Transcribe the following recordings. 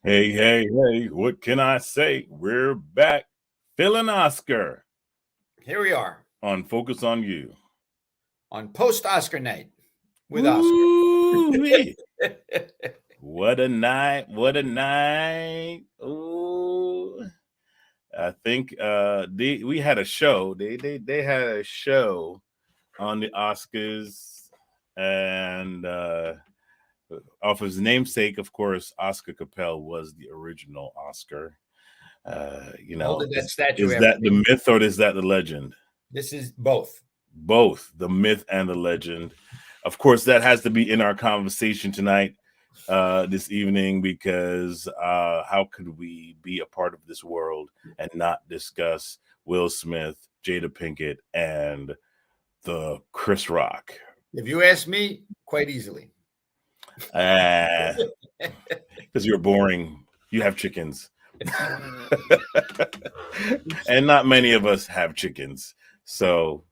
Hey, hey, hey, what can I say? We're back. Phil and Oscar Here we are on Focus on You. on post-Oscar night with Ooh-wee. Oscar. What a night. What a night. Ooh. I think we had a show. They had a show on the Oscars, and of his namesake, of course, Oscar Capel was the original Oscar. Holding that statue Is after that the me. myth or is that the legend? This is both. Both the myth and the legend. Of course, that has to be in our conversation tonight, this evening, because how could we be a part of this world and not discuss Will Smith, Jada Pinkett, and the Chris Rock? If you ask me, quite easily. Because you're boring. You have chickens. And not many of us have chickens. So,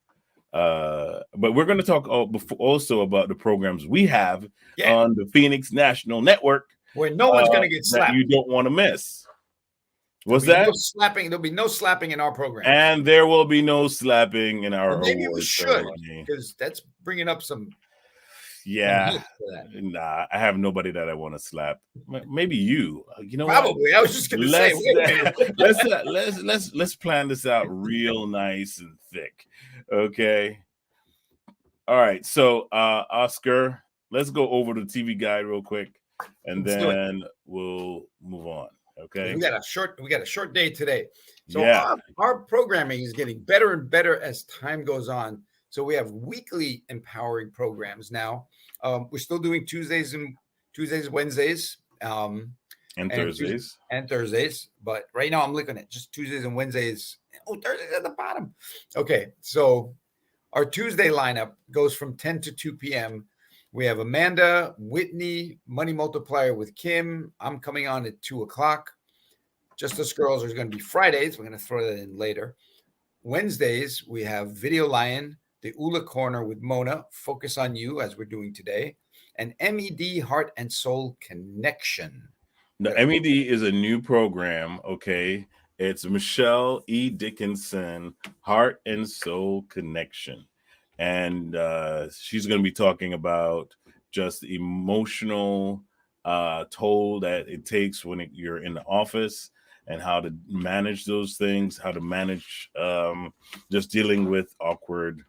but we're going to talk also about the programs we have on the Phoenix National Network, where no one's going to get slapped. That you don't want to miss. What's that? No slapping. There'll be no slapping in our program. And there will be no slapping in our maybe we should, because that's bringing up some. Yeah, nah, I have nobody that I want to slap. Maybe you. You know, probably. What? I was just going to say. Let's plan this out real nice and thick. Okay. All right. So, Oscar, let's go over the TV guide real quick, and then we'll move on. Okay. We got a short day today. So our programming is getting better and better as time goes on. So we have weekly empowering programs now. We're still doing Tuesdays, Wednesdays, and Thursdays. But right now I'm looking at just Tuesdays and Wednesdays. Oh, Thursdays at the bottom. Okay, so our Tuesday lineup goes from 10 to 2 p.m. We have Amanda, Whitney, Money Multiplier with Kim. I'm coming on at 2 o'clock. Just Us Girls are going to be Fridays. We're going to throw that in later. Wednesdays, we have Video Lion, the ULA Corner with Mona, Focus on You, as we're doing today, and MED Heart and Soul Connection. The MED is a new program, okay? It's Michelle E. Dickinson, Heart and Soul Connection. And she's going to be talking about just the emotional toll that it takes when you're in the office, and how to manage those things, how to manage just dealing with awkward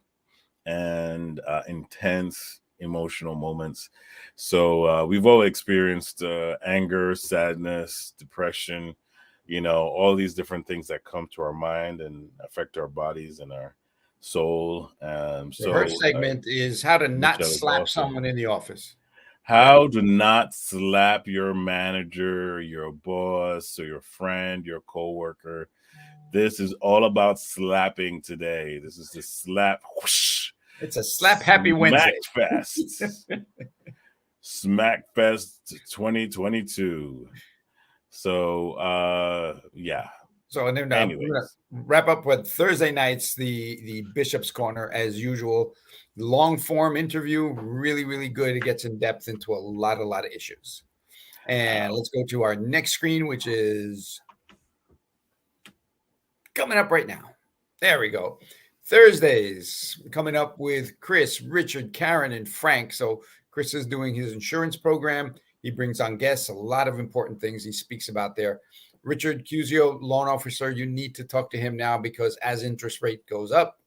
and intense emotional moments. So we've all experienced anger, sadness, depression, all these different things that come to our mind and affect our bodies and our soul. So her segment is how to not slap someone in the office. How to not slap your manager, your boss, or your friend, your coworker. This is all about slapping today. This is the slap whoosh. It's a slap happy Wednesday. Smack Fest. Smack Fest 2022. So yeah. So and then we're gonna wrap up with Thursday nights, the Bishop's Corner as usual. Long form interview, really, really good. It gets in depth into a lot of issues. And let's go to our next screen, which is coming up right now. There we go. Thursdays coming up with Chris, Richard, Karen, and Frank. So Chris is doing his insurance program. He brings on guests, a lot of important things he speaks about there. Richard Cusio, loan officer, you need to talk to him now, because as interest rate goes up,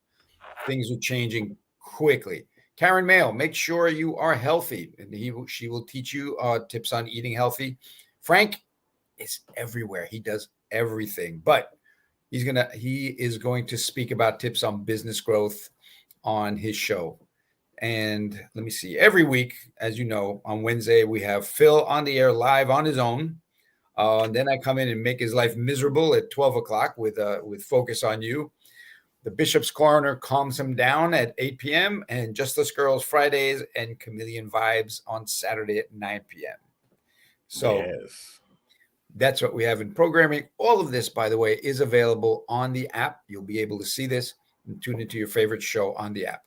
things are changing quickly. Karen Mayo, make sure you are healthy, and she will teach you tips on eating healthy. Frank is everywhere. He does everything, but he is going to speak about tips on business growth on his show. And let me see, every week, as you know, on Wednesday, we have Phil on the air live on his own. And then I come in and make his life miserable at 12 o'clock with Focus on You. The Bishop's Corner calms him down at 8 p.m. and Just Us Girls Fridays and Chameleon Vibes on Saturday at 9 p.m. So that's what we have in programming. All of this, by the way, is available on the app. You'll be able to see this and tune into your favorite show on the app.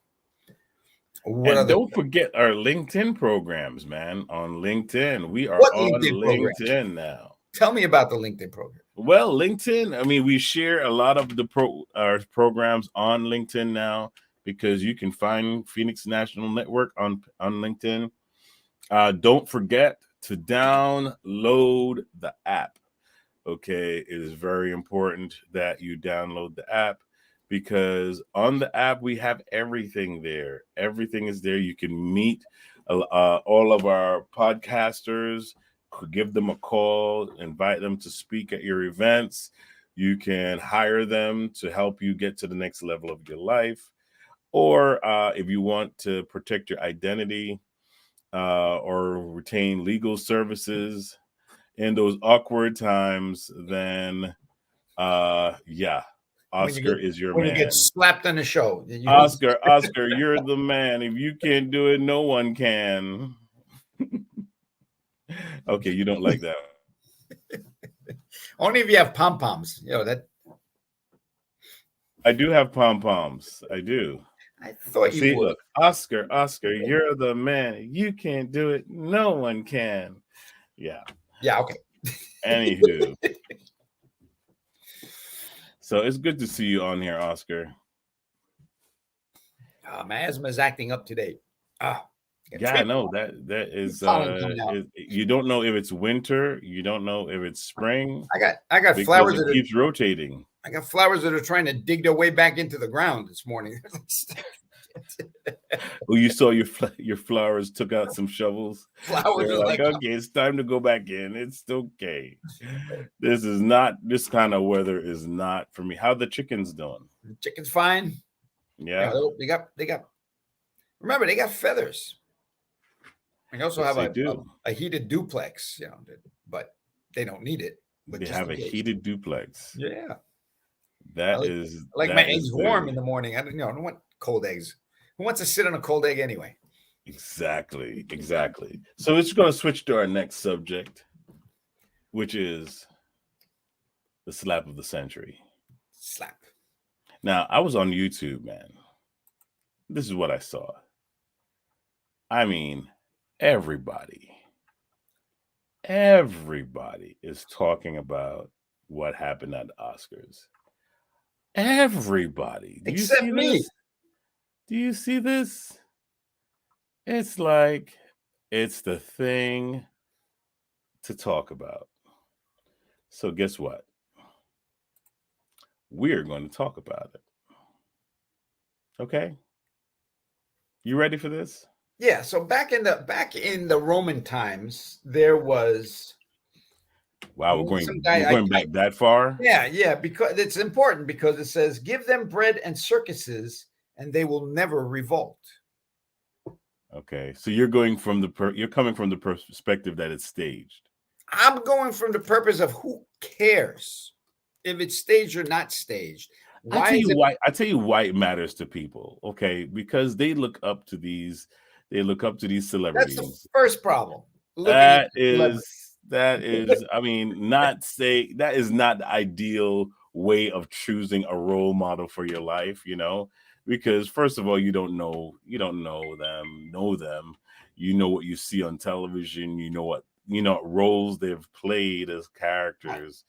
And don't forget our LinkedIn programs, man. On LinkedIn. We are on LinkedIn now. Tell me about the LinkedIn program. Well, LinkedIn, I mean, we share a lot of the our programs on LinkedIn now because you can find Phoenix National Network on LinkedIn. Don't forget to download the app. Okay, it is very important that you download the app because on the app we have everything there. Everything is there. You can meet all of our podcasters, give them a call, invite them to speak at your events. You can hire them to help you get to the next level of your life. Or if you want to protect your identity or retain legal services in those awkward times, then yeah, Oscar is your when you get man. slapped on the show. Oscar, you're the man. If you can't do it, no one can. Okay, you don't like that. Only if you have pom poms. That. I do have pom poms. I do. I thought you See, would. look, Oscar, you're the man. You can't do it. No one can. Yeah. Yeah. Okay. Anywho. So it's good to see you on here, Oscar. My asthma is acting up today. Yeah, I know that is you don't know if it's winter, you don't know if it's spring. I got because flowers it keeps rotating. I got flowers that are trying to dig their way back into the ground this morning. Well, you saw your flowers took out some shovels. Flowers They're are like, okay, it's time to go back in. It's okay. This kind of weather is not for me. How the chickens doing? Chicken's fine. Yeah. They got. Remember, they got feathers. They also have a heated duplex, but they don't need it. But they have a heated duplex. Yeah. That my eggs warm in the morning. I don't want cold eggs. Who wants to sit on a cold egg anyway? Exactly. So it's going to switch to our next subject, which is the slap of the century. Slap. Now, I was on YouTube, man. This is what I saw. I mean, everybody is talking about what happened at the Oscars. Everybody. Except me. Do you see this? It's like it's the thing to talk about. So guess what? We're going to talk about it. Okay? You ready for this? Yeah, so back in the Roman times, there was Wow, we're going back that far? Yeah, because it's important because it says, give them bread and circuses and they will never revolt. Okay, so you're coming from the perspective that it's staged. I'm going from the purpose of who cares if it's staged or not staged. I tell you why it matters to people, okay? Because they look up to these celebrities. That's the first problem. That is, I mean, that is not the ideal way of choosing a role model for your life, because first of all, you don't know them. You know what you see on television, you know what roles they've played as characters,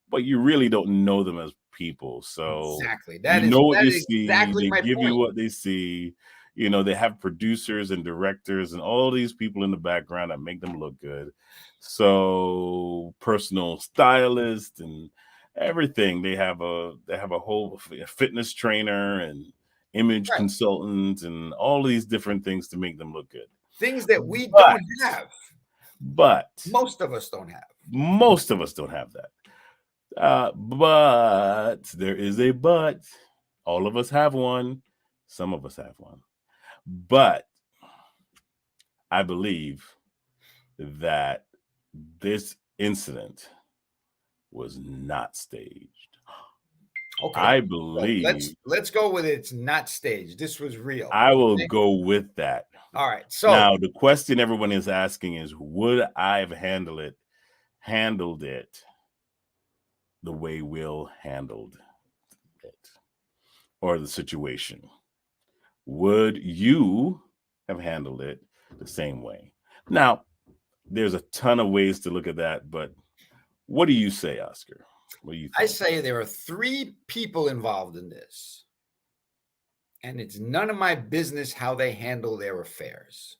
but you really don't know them as people. So exactly, what you see, exactly they give you what they see. They have producers and directors and all these people in the background that make them look good. So personal stylist and everything. They have a whole fitness trainer and image consultant and all these different things to make them look good. Things that we don't have. But most of us don't have. Most of us don't have that. But there is a but. All of us have one. Some of us have one. But I believe that this incident was not staged. Okay. I believe. Let's go with it's not staged. This was real. I will go with that. All right. So now the question everyone is asking is, would I have handled it the way Will handled it, or the situation? Would you have handled it the same way? Now, there's a ton of ways to look at that, but What do you say, Oscar? What do you I think? say there are 3 people involved in this, and it's none of my business how they handle their affairs.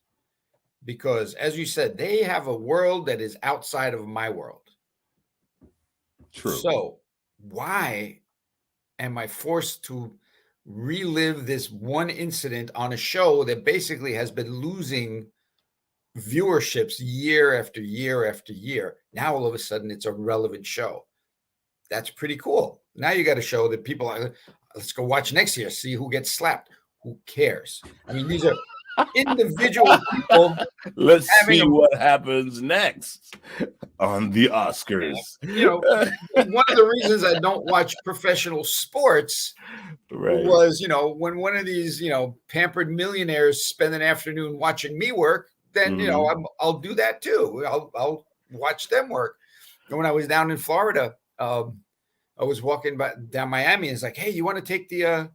Because, as you said, they have a world that is outside of my world. True. So, why am I forced to relive this one incident on a show that basically has been losing viewerships year after year after year? Now, all of a sudden, it's a relevant show. That's pretty cool. Now you got to show that people are, let's go watch next year, see who gets slapped. Who cares? I mean, these are individual people. Let's see what happens next on the Oscars. You know, one of the reasons I don't watch professional sports was, when one of these, pampered millionaires spend an afternoon watching me work, then, I'll do that too. I'll watch them work. And when I was down in Florida, I was walking down Miami, and it's like, hey, you want to take the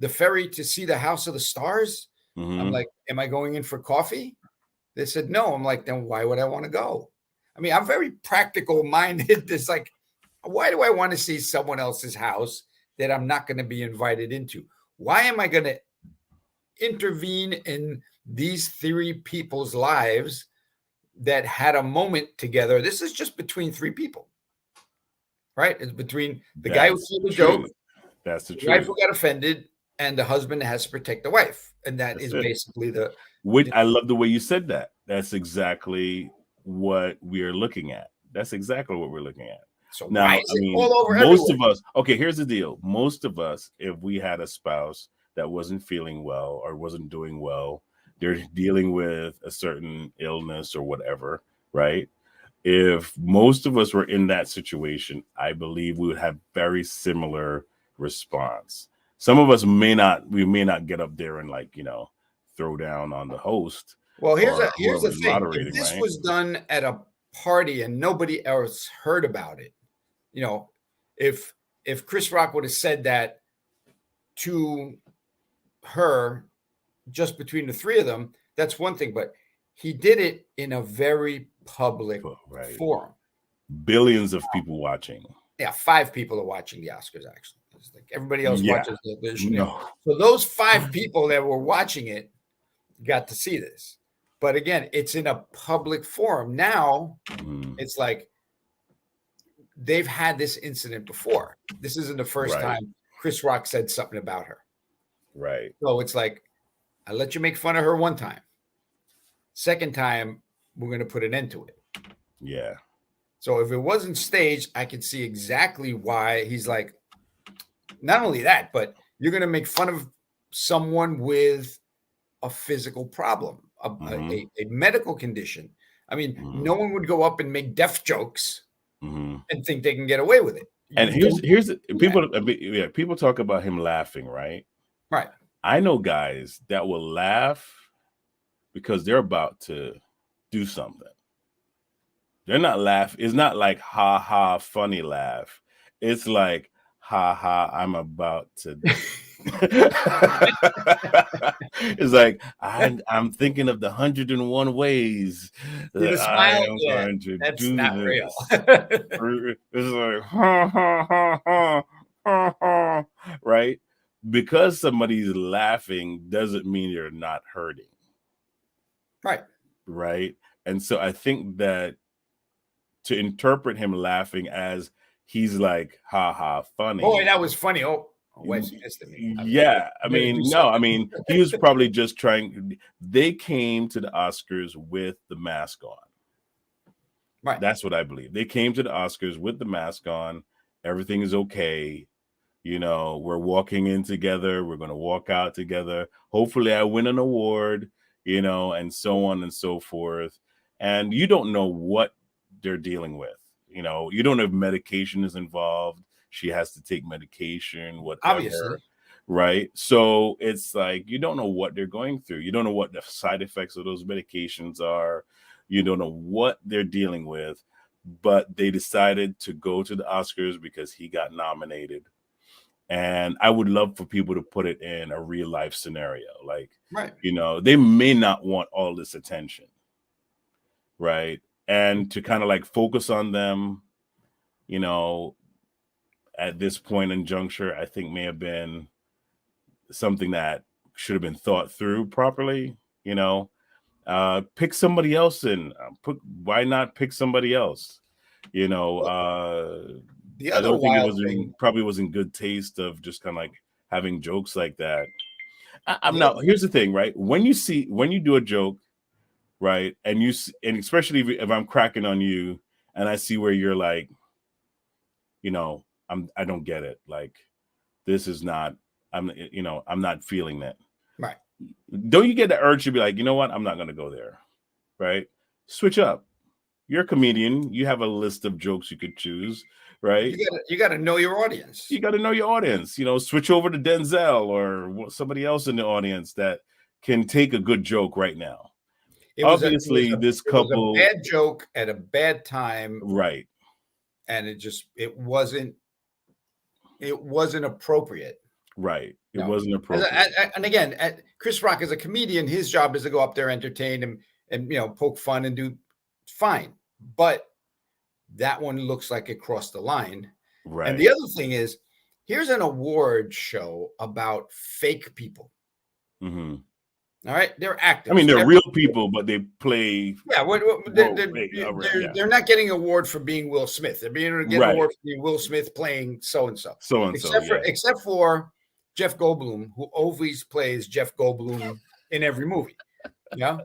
ferry to see the House of the Stars? I'm like, am I going in for coffee? They said no. I'm like, then why would I want to go? I mean, I'm very practical minded. It's like, why do I want to see someone else's house that I'm not going to be invited into? Why am I going to intervene in these 3 people's lives that had a moment together? This is just between 3 people. Right? It's between the guy who told the joke, that's the wife who got offended, and the husband has to protect the wife. And that's basically I love the way you said that. That's exactly what we are looking at. That's exactly what we're looking at. So now, I mean, all over most of us, okay, here's the deal. Most of us, if we had a spouse that wasn't feeling well or wasn't doing well, they're dealing with a certain illness or whatever, right? If most of us were in that situation, I believe we would have very similar response. Some of us may not get up there and throw down on the host. Well, here's the thing. If this was done at a party and nobody else heard about it, if Chris Rock would have said that to her just between the 3 of them, that's one thing. But he did it in a very public forum. Billions of people watching. Yeah, 5 people are watching the Oscars, actually. It's like everybody else watches the show. No. So those 5 people that were watching it got to see this. But again, it's in a public forum. Now, it's like they've had this incident before. This isn't the first time Chris Rock said something about her. Right. So it's like, I let you make fun of her one time. Second time, we're going to put an end to it. Yeah. So if it wasn't staged, I could see exactly why he's like, not only that, but you're going to make fun of someone with a physical problem, a medical condition. I mean, no one would go up and make death jokes and think they can get away with it. And here's people talk about him laughing, right? Right. I know guys that will laugh because they're about to do something. They're not laughing. It's not like ha ha funny laugh. It's like ha ha, I'm about to. It's like I'm thinking of the 101 ways that I am going to do not this. Real. It's like ha ha ha ha ha ha, right? Because somebody's laughing doesn't mean you're not hurting. Right. Right. And so I think that to interpret him laughing as he's like, ha ha, funny. Boy, that was funny. Wes missed me. Yeah. I mean, he was probably just trying. They came to the Oscars with the mask on. Right. That's what I believe. They came to the Oscars with the mask on. Everything is okay. We're walking in together. We're going to walk out together. Hopefully I win an award, and so on and so forth. And you don't know what they're dealing with. You don't know if medication is involved. She has to take medication, whatever. Obviously. Right. So it's like, you don't know what they're going through. You don't know what the side effects of those medications are. You don't know what they're dealing with, but they decided to go to the Oscars because he got nominated. And I would love for people to put it in a real life scenario. Like, they may not want all this attention. Right. And to kind of like focus on them, you know, at this point in juncture, I think may have been something that should have been thought through properly. You know, pick somebody else in. Why not pick somebody else? You know, The I other don't think it wild was thing, probably wasn't good taste of just kind of like having jokes like that. I'm the now. other, Here's the thing, right? When you do a joke, right, and and especially if I'm cracking on you, and I see where you're like, you know, I don't get it. Like, this is not. I'm not feeling that. right? Don't you get the urge to be like, you know what? I'm not going to go there, right? Switch up. You're a comedian. You have a list of jokes you could choose, right? You gotta know your audience. You got to know your audience. You know, switch over to Denzel or somebody else in the audience that can take a good joke right now. Obviously, this it was a couple, bad joke at a bad time, right, and it wasn't appropriate. right. It No. wasn't appropriate. And again, Chris Rock as a comedian, his job is to go up there, entertain and poke fun and do fine. But that one looks like it crossed the line. Right. And the other thing is, here's an award show about fake people. Mm-hmm. All right, they're actors. I mean, they're real people, but they play. Yeah, they're not getting an award for being Will Smith. They're being getting an award for being Will Smith playing so and so. Except for Jeff Goldblum, who always plays Jeff Goldblum in every movie. Yeah,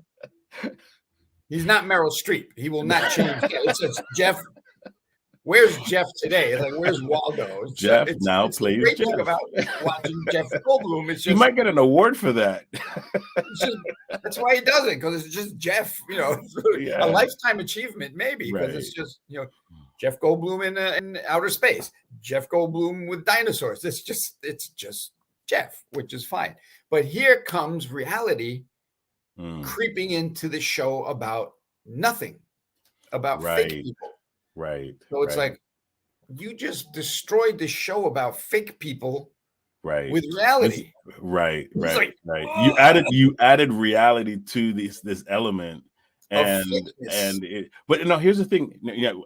he's not Meryl Streep. He will not change. It's just Jeff. Where's Jeff today? It's like, where's Waldo? Jeff now plays great Jeff. Thing about watching Jeff Goldblum. It's just, you might get an award for that. That's why he does it, because it's just Jeff. A lifetime achievement, maybe, because it's just Jeff Goldblum in outer space, Jeff Goldblum with dinosaurs. It's just Jeff, which is fine. But here comes reality creeping into the show about nothing, about fake people. Right. So it's like, you just destroyed the show about fake people with reality. Right. Like, You added reality to this element. But no, here's the thing.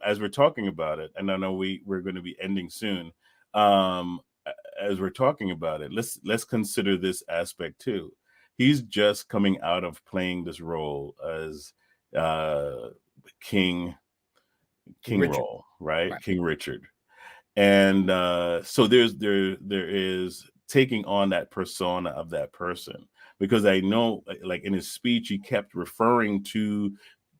As we're talking about it, and I know we're going to be ending soon. As we're talking about it, let's consider this aspect too. He's just coming out of playing this role as King Richard. Role, right? King Richard. And so there is taking on that persona of that person, because I know, like in his speech, he kept referring to,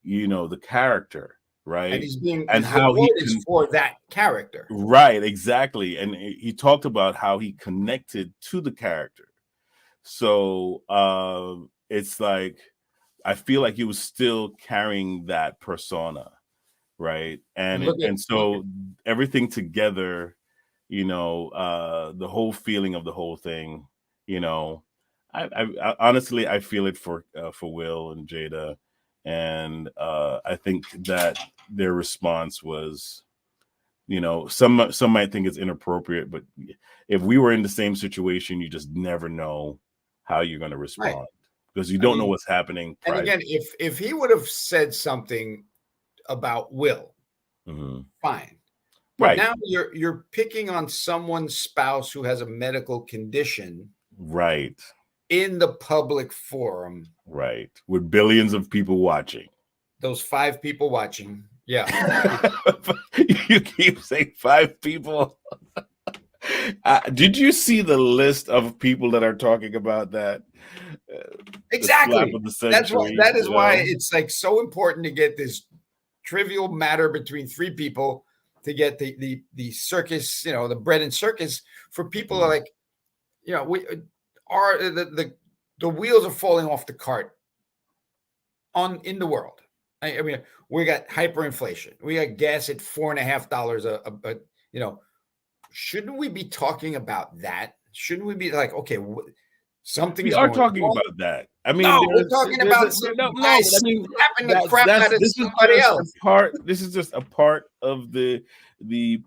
the character, right? And he's being how he is for that character, right? Exactly. And he talked about how he connected to the character. So it's like, I feel like he was still carrying that persona. Right. And so everything together, the whole feeling of the whole thing, I honestly, I feel it for Will and Jada. And I think that their response was, some might think it's inappropriate, but if we were in the same situation, you just never know how you're going to respond, because you don't know what's happening. And again, if he would have said something about Will, fine. But now you're picking on someone's spouse who has a medical condition, right, in the public forum, right, with billions of people watching. Those 5 people watching, yeah. You keep saying 5 people. Did you see the list of people that are talking about that? Exactly. That is why it's like so important to get this trivial matter between 3 people to get the circus, the bread and circus for people. Are like, we are the wheels are falling off the cart in the world. I mean, we got hyperinflation. We got gas at $4.50 a shouldn't we be talking about that? Shouldn't we be like, okay, something's we are talking wrong about that. I mean, no, we're talking about slapping the crap out of somebody else. This is just a part of the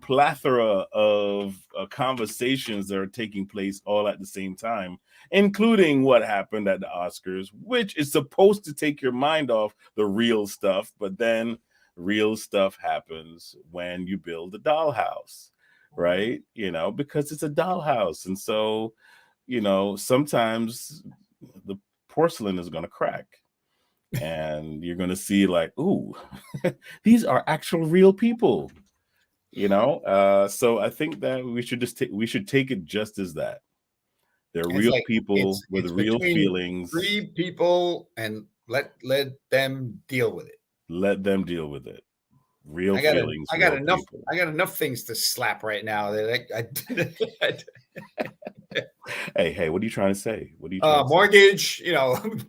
plethora of conversations that are taking place all at the same time, including what happened at the Oscars, which is supposed to take your mind off the real stuff. But then real stuff happens when you build a dollhouse, right? Because it's a dollhouse. And so, sometimes the porcelain is going to crack. And you're going to see like, ooh, these are actual real people, So I think that we should take it just as that. They're real people with real feelings. 3 people, and let them deal with it. Let them deal with it. Real feelings. I got enough things to slap right now that Hey, what are you trying to say? What are you mortgage,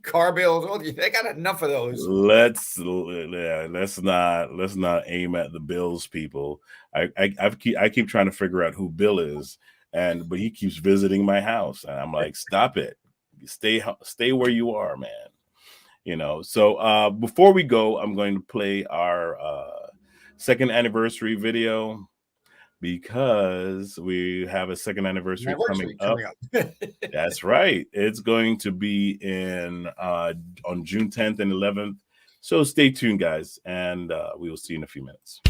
car bills, they got enough of those. Let's not aim at the Bills people. I keep trying to figure out who Bill is, but he keeps visiting my house, and I'm like, stop it. Stay where you are, man. So before we go, I'm going to play our 2nd anniversary video, because we have a 2nd anniversary coming up. That's right. It's going to be on June 10th and 11th. So stay tuned, guys, and we will see you in a few minutes.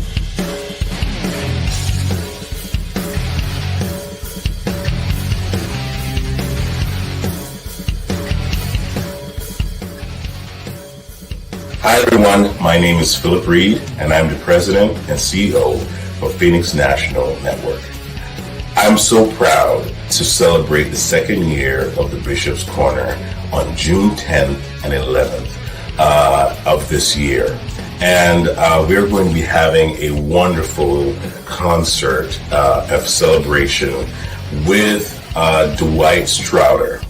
Hi, everyone. My name is Philip Reed, and I'm the president and CEO of Phoenix National Network. I'm so proud to celebrate the 2nd year of the Bishop's Corner on June 10th and 11th of this year. And we're going to be having a wonderful concert of celebration with Dwight Strouder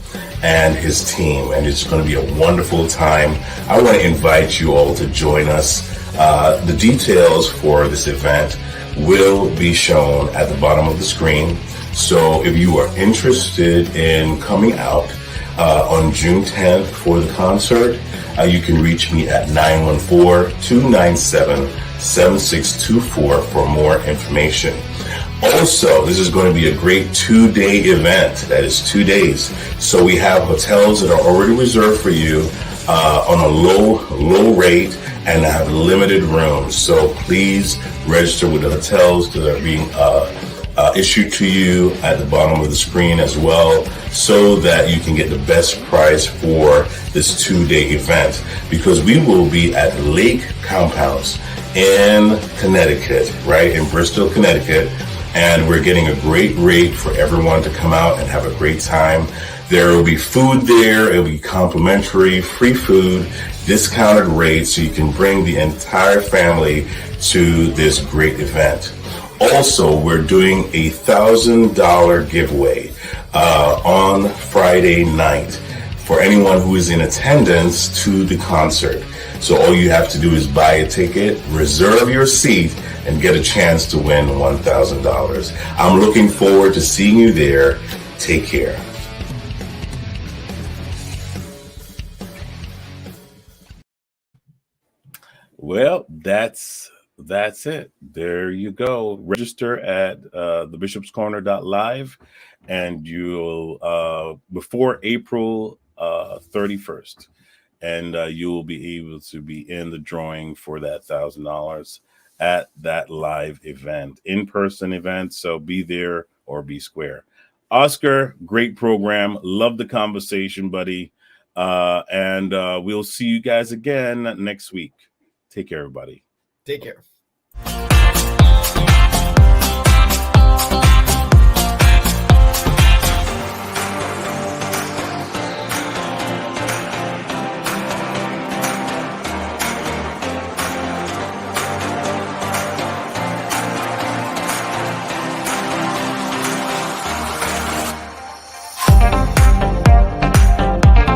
and his team, and it's going to be a wonderful time. I want to invite you all to join us. The details for this event will be shown at the bottom of the screen. So if you are interested in coming out on June 10th for the concert, you can reach me at 914-297-7624 for more information. Also, this is going to be a great 2-day event. That is 2 days. So we have hotels that are already reserved for you on a low rate, and have limited rooms. So please register with the hotels that are being issued to you at the bottom of the screen as well, so that you can get the best price for this 2-day event, because we will be at Lake Compounce in Connecticut, right in Bristol, Connecticut, and we're getting a great rate for everyone to come out and have a great time. There will be food there. It will be complimentary, free food, discounted rates, so you can bring the entire family to this great event. Also, we're doing a $1,000 giveaway on Friday night for anyone who is in attendance to the concert. So all you have to do is buy a ticket, reserve your seat, and get a chance to win $1,000. I'm looking forward to seeing you there. Take care. Well, that's it. There you go. Register at thebishopscorner.live, and you'll before April 31st, and you will be able to be in the drawing for that $1,000 at that live event, in-person event. So be there or be square. Oscar, great program. Love the conversation, buddy. And we'll see you guys again next week. Take care, everybody. Take care.